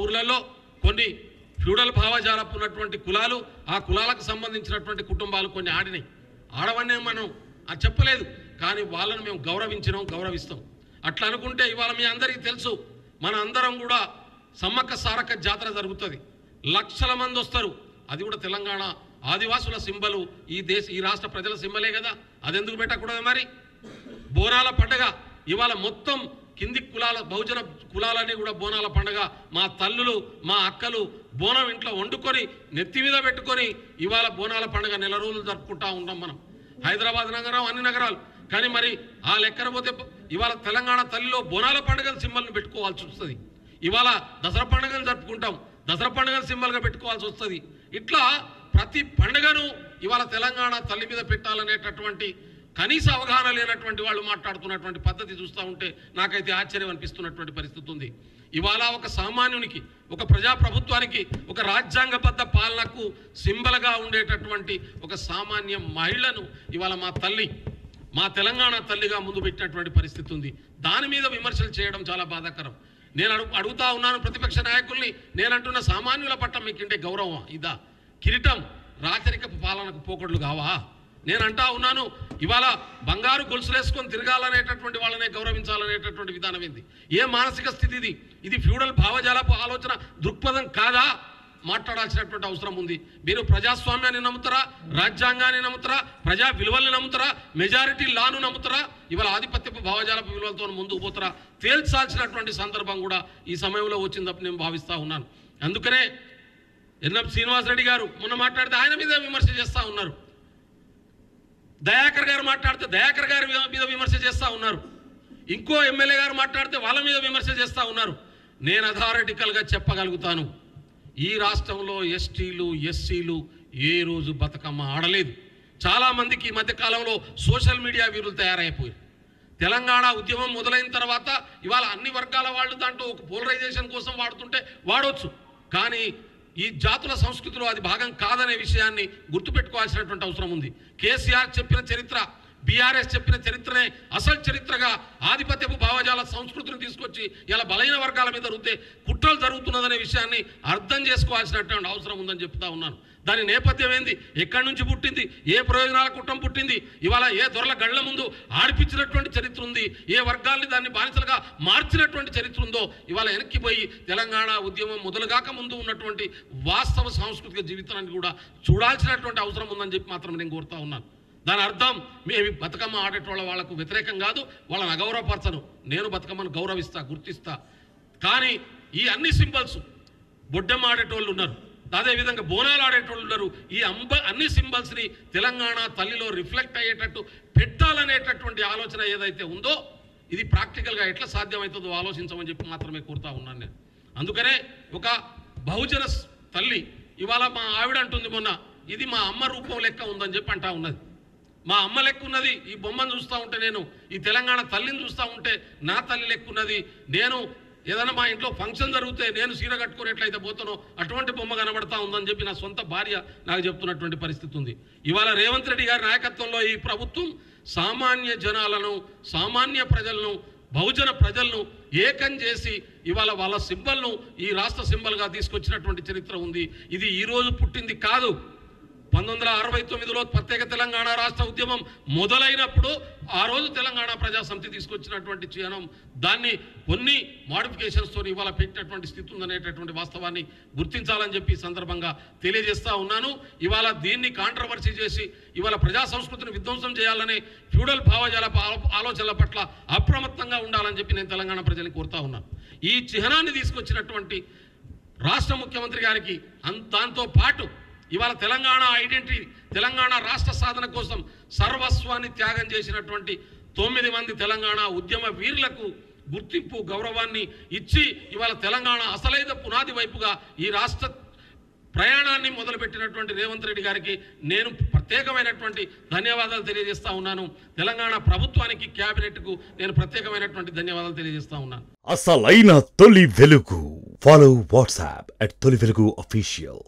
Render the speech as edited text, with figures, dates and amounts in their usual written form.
ఊర్లలో కొన్ని ఫ్యూడల్ భావజాలపు ఉన్నటువంటి కులాలు, ఆ కులాలకు సంబంధించినటువంటి కుటుంబాలు కొన్ని ఆడినాయి. ఆడవనే మనం చెప్పలేదు, కానీ వాళ్ళను మేము గౌరవిస్తాం. అట్లా అనుకుంటే ఇవాళ మీ అందరికీ తెలుసు, మన అందరం కూడా సమ్మక్క సారక్క జాతర జరుగుతుంది, లక్షల మంది వస్తారు. అది కూడా తెలంగాణ ఆదివాసుల సింబలు, ఈ రాష్ట్ర ప్రజల సింబలే కదా, అది ఎందుకు పెట్టకూడదు? మరి బోనాల పండుగ ఇవాళ మొత్తం కింది కులాల బహుజన కులాలన్నీ కూడా బోనాల పండుగ, మా తల్లులు మా అక్కలు బోనం ఇంట్లో వండుకొని నెత్తి మీద పెట్టుకొని ఇవాళ బోనాల పండుగ నెల రోజులు జరుపుకుంటా ఉన్నాం మనం. హైదరాబాద్ నగరం, అన్ని నగరాలు. కానీ మరి ఆ లెక్కన పోతే ఇవాళ తెలంగాణ తల్లిలో బోనాల పండుగల సింబల్ని పెట్టుకోవాల్సి వస్తుంది. ఇవాళ దసరా పండుగను జరుపుకుంటాం, దసరా పండుగను సింబల్గా పెట్టుకోవాల్సి వస్తుంది. ఇట్లా ప్రతి పండుగను ఇవాళ తెలంగాణ తల్లి మీద పెట్టాలనేటటువంటి కనీస అవగాహన లేనటువంటి వాళ్ళు మాట్లాడుతున్నటువంటి పద్ధతి చూస్తూ ఉంటే నాకైతే ఆశ్చర్యం అనిపిస్తున్నటువంటి పరిస్థితి ఉంది. ఇవాళ ఒక సామాన్యునికి, ఒక ప్రజాప్రభుత్వానికి, ఒక రాజ్యాంగబద్ధ పాలనకు సింబల్గా ఉండేటటువంటి ఒక సామాన్య మహిళను ఇవాళ మా తెలంగాణ తల్లిగా ముందు పెట్టినటువంటి పరిస్థితి ఉంది. దాని మీద విమర్శలు చేయడం చాలా బాధాకరం. నేను అడుగుతా ఉన్నాను ప్రతిపక్ష నాయకుల్ని, నేనంటున్న సామాన్యుల పట్ల మీకుంటే గౌరవం ఇదా? కిరీటం రాచరిక పాలనకు పోకడలు కావా? నేనంటా ఉన్నాను, ఇవాళ బంగారు గొలుసులేసుకొని తిరగాలనేటటువంటి వాళ్ళనే గౌరవించాలనేటటువంటి విధానం ఏంది? ఏ మానసిక స్థితి ఇది? ఇది ఫ్యూడల్ భావజాలపు ఆలోచన దృక్పథం కాదా? మాట్లాడాల్సినటువంటి అవసరం ఉంది. మీరు ప్రజాస్వామ్యాన్ని నమ్ముతారా, రాజ్యాంగాన్ని నమ్ముతారా, ప్రజా విలువల్ని నమ్ముతారా, మెజారిటీ లాను నమ్ముతారా, ఇవాళ ఆధిపత్యపు భావజాలపు విలువలతో ముందుకు పోతారా? తేల్చాల్సినటువంటి సందర్భం కూడా ఈ సమయంలో వచ్చిందని నేను భావిస్తూ ఉన్నాను. అందుకనే ఎన్ఎం శ్రీనివాసరెడ్డి గారు మొన్న మాట్లాడితే ఆయన మీద విమర్శ చేస్తూ ఉన్నారు, దయాకర్ గారు మాట్లాడితే దయాకర్ గారి మీద విమర్శ చేస్తూ ఉన్నారు, ఇంకో ఎమ్మెల్యే గారు మాట్లాడితే వాళ్ళ మీద విమర్శ చేస్తూ ఉన్నారు. నేను అథారిటికల్గా చెప్పగలుగుతాను, ఈ రాష్ట్రంలో ఎస్టీలు ఎస్సీలు ఏ రోజు బతుకమ్మ ఆడలేదు. చాలామందికి ఈ మధ్యకాలంలో సోషల్ మీడియా వీరులు తయారైపోయారు. తెలంగాణ ఉద్యమం మొదలైన తర్వాత ఇవాళ అన్ని వర్గాల వాళ్ళు దాంట్లో ఒక పోలరైజేషన్ కోసం వాడుతుంటే వాడవచ్చు, కానీ ఈ జాతుల సంస్కృతిలో అది భాగం కాదనే విషయాన్ని గుర్తుపెట్టుకోవాల్సినటువంటి అవసరం ఉంది. కేసీఆర్ చెప్పిన చరిత్ర, బీఆర్ఎస్ చెప్పిన చరిత్రనే అసలు చరిత్రగా ఆధిపత్యపు భావజాల సంస్కృతిని తీసుకొచ్చి ఇలా బలహీన వర్గాల మీద రుద్దే కుట్రలు జరుగుతున్నదనే విషయాన్ని అర్థం చేసుకోవాల్సినటువంటి అవసరం ఉందని చెప్తా ఉన్నాను. దాని నేపథ్యం ఏంది, ఎక్కడి నుంచి పుట్టింది, ఏ ప్రయోజనాల కుట్రం పుట్టింది, ఇవాళ ఏ దొరల గళ్ల ముందు ఆడిపించినటువంటి చరిత్ర ఉంది, ఏ వర్గాల్ని దాన్ని బానిసలుగా మార్చినటువంటి చరిత్ర ఉందో ఇవాళ వెనక్కిపోయి తెలంగాణ ఉద్యమం మొదలుగాక ముందు ఉన్నటువంటి వాస్తవ సాంస్కృతిక జీవితాన్ని కూడా చూడాల్సినటువంటి అవసరం ఉందని చెప్పి మాత్రం నేను కోరుతా ఉన్నాను. దాని అర్థం మేము బతుకమ్మ ఆడేటోళ్ళ వాళ్ళకు వ్యతిరేకం కాదు, వాళ్ళని అగౌరవపరచను. నేను బతుకమ్మను గౌరవిస్తా, గుర్తిస్తా. కానీ ఈ అన్ని సింబల్స్, బొడ్డెమ్మ ఆడేటోళ్ళు ఉన్నారు, అదేవిధంగా బోనాలు ఆడేటోళ్ళు ఉన్నారు, ఈ అన్ని సింబల్స్ని తెలంగాణ తల్లిలో రిఫ్లెక్ట్ అయ్యేటట్టు పెట్టాలనేటటువంటి ఆలోచన ఏదైతే ఉందో ఇది ప్రాక్టికల్గా ఎట్లా సాధ్యమవుతుందో ఆలోచించమని చెప్పి మాత్రమే కోరుతా ఉన్నాను నేను. అందుకనే ఒక బహుజన తల్లి ఇవాళ మా ఆవిడ అంటుంది, మొన్న ఇది మా అమ్మ రూపం లెక్క ఉందని చెప్పి అంటా ఉన్నది. మా అమ్మ లెక్క ఉన్నది ఈ బొమ్మను చూస్తూ ఉంటే, నేను ఈ తెలంగాణ తల్లిని చూస్తూ ఉంటే నా తల్లి లెక్క ఉన్నది. నేను ఏదైనా మా ఇంట్లో ఫంక్షన్ జరిగితే నేను చీర కట్టుకుని ఎట్లయితే పోతానో అటువంటి బొమ్మ కనబడతా ఉందని చెప్పి నా సొంత భార్య నాకు చెప్తున్నటువంటి పరిస్థితి ఉంది. ఇవాళ రేవంత్ రెడ్డి గారి నాయకత్వంలో ఈ ప్రభుత్వం సామాన్య జనాలను, సామాన్య ప్రజలను, బహుజన ప్రజలను ఏకం చేసి ఇవాళ వాళ్ళ సింబల్ను ఈ రాష్ట్ర సింబల్గా తీసుకొచ్చినటువంటి చరిత్ర ఉంది. ఇది ఈరోజు పుట్టింది కాదు. 1969లో ప్రత్యేక తెలంగాణ రాష్ట్ర ఉద్యమం మొదలైనప్పుడు ఆ రోజు తెలంగాణ ప్రజాసమితి తీసుకొచ్చినటువంటి చిహ్నం, దాన్ని కొన్ని మోడిఫికేషన్స్తో ఇవాళ పెట్టినటువంటి స్థితి ఉందనేటటువంటి వాస్తవాన్ని గుర్తించాలని చెప్పి సందర్భంగా తెలియజేస్తూ ఉన్నాను. ఇవాళ దీన్ని కాంట్రవర్సీ చేసి ఇవాళ ప్రజా సంస్కృతిని విధ్వంసం చేయాలనే ఫ్యూడల్ భావజాల ఆలోచనల పట్ల అప్రమత్తంగా ఉండాలని చెప్పి నేను తెలంగాణ ప్రజల్ని కోరుతా ఉన్నాను. ఈ చిహ్నాన్ని తీసుకొచ్చినటువంటి రాష్ట్ర ముఖ్యమంత్రి గారికి దాంతో పాటు ఇవాళ తెలంగాణ ఐడెంటిటీ, తెలంగాణ రాష్ట్ర సాధన కోసం సర్వస్వాన్ని త్యాగం చేసినటువంటి 9 మంది తెలంగాణ ఉద్యమ వీరులకు గుర్తింపు, గౌరవాన్ని ఇచ్చి ఇవాళ తెలంగాణ అసలైన పునాది వైపుగా ఈ రాష్ట్ర ప్రయాణాన్ని మొదలుపెట్టినటువంటి రేవంత్ రెడ్డి గారికి నేను ప్రత్యేకమైనటువంటి ధన్యవాదాలు తెలియజేస్తా ఉన్నాను. తెలంగాణ ప్రభుత్వానికి, క్యాబినెట్కు నేను ప్రత్యేకమైనటువంటి ధన్యవాదాలు తెలియజేస్తా ఉన్నాను. అసలైన తొలి వెలుగు. ఫాలో వాట్సాప్ @తొలి వెలుగు official.